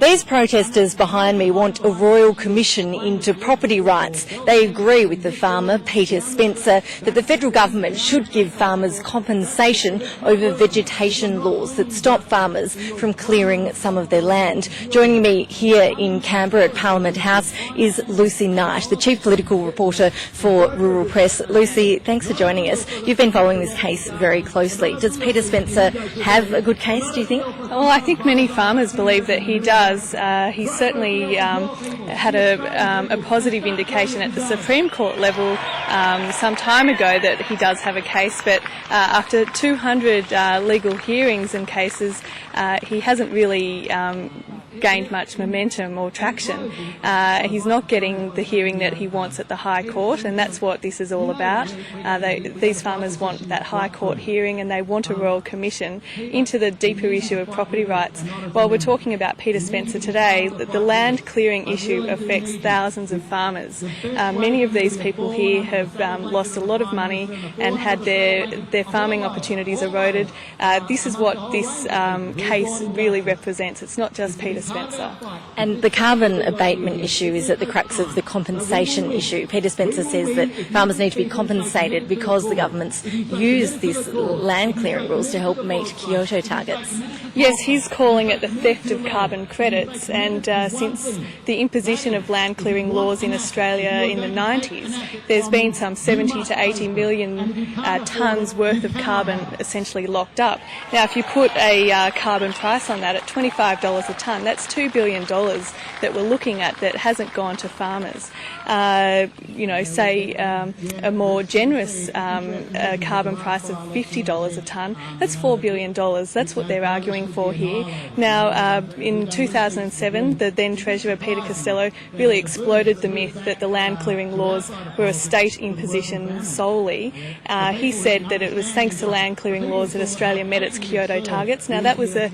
These protesters behind me want a royal commission into property rights. They agree with the farmer, Peter Spencer, that the federal government should give farmers compensation over vegetation laws that stop farmers from clearing some of their land. Joining me here in Canberra at Parliament House is Lucy Knight, the Chief Political Reporter for Rural Press. Lucy, thanks for joining us. You've been following this case very closely. Does Peter Spencer have a good case, do you think? Well, I think many farmers believe that he does. He certainly had a positive indication at the Supreme Court level some time ago that he does have a case, but after 200 legal hearings and cases, he hasn't really gained much momentum or traction. He's not getting the hearing that he wants at the High Court, and that's what this is all about. These farmers want that High Court hearing, and they want a Royal Commission into the deeper issue of property rights. While we're talking about Peter Spencer today, the land clearing issue affects thousands of farmers. Many of these people here have lost a lot of money and had their farming opportunities eroded. This is what this case really represents. It's not just Peter Spencer. And the carbon abatement issue is at the crux of the compensation issue. Peter Spencer says that farmers need to be compensated because the government's used these land clearing rules to help meet Kyoto targets. Yes, he's calling it the theft of carbon credits, and since the imposition of land clearing laws in Australia in the 90s, there's been some 70 to 80 million tonnes worth of carbon essentially locked up. Now, if you put a carbon price on that at $25 a tonne, that's $2 billion that we're looking at that hasn't gone to farmers. Say a more generous carbon price of $50 a tonne, that's $4 billion. That's what they're arguing for here. Now, in 2007, the then Treasurer Peter Costello really exploded the myth that the land clearing laws were a state imposition solely. He said that it was thanks to land clearing laws that Australia met its Kyoto targets. Now, that was a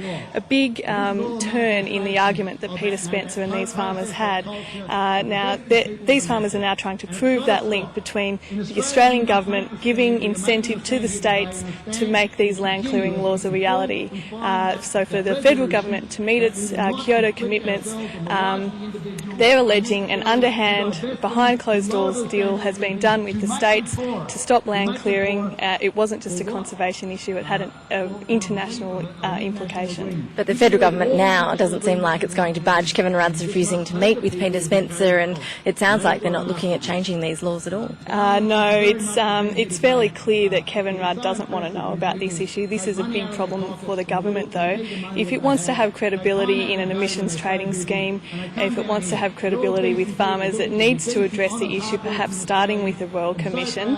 big turn in the argument that Peter Spencer and these farmers had. Now, these farmers are now trying to prove that link between the Australian government giving incentive to the states to make these land clearing laws a reality. So for the federal government to meet its Kyoto commitments, they're alleging an underhand, behind closed doors deal has been done with the states to stop land clearing. It wasn't just a conservation issue, it had an international implication. But the federal government now doesn't seem like it's going to budge. Kevin Rudd's refusing to meet with Peter Spencer, and it sounds like they're not looking at changing these laws at all. No, it's fairly clear that Kevin Rudd doesn't want to know about this issue. This is a big problem for the government, though. If it wants to have credibility in an emissions trading scheme, if it wants to have credibility with farmers, it needs to address the issue, perhaps starting with a Royal Commission.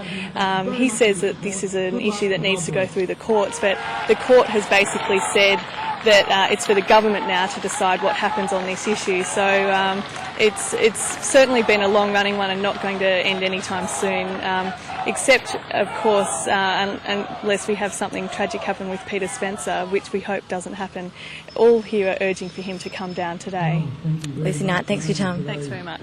He says that this is an issue that needs to go through the courts, but the court has basically said that it's for the government now to decide what happens on this issue. So it's certainly been a long-running one and not going to end anytime soon, except, of course, unless we have something tragic happen with Peter Spencer, which we hope doesn't happen. All here are urging for him to come down today. Lucy Knight, thanks for your time. Thanks very much.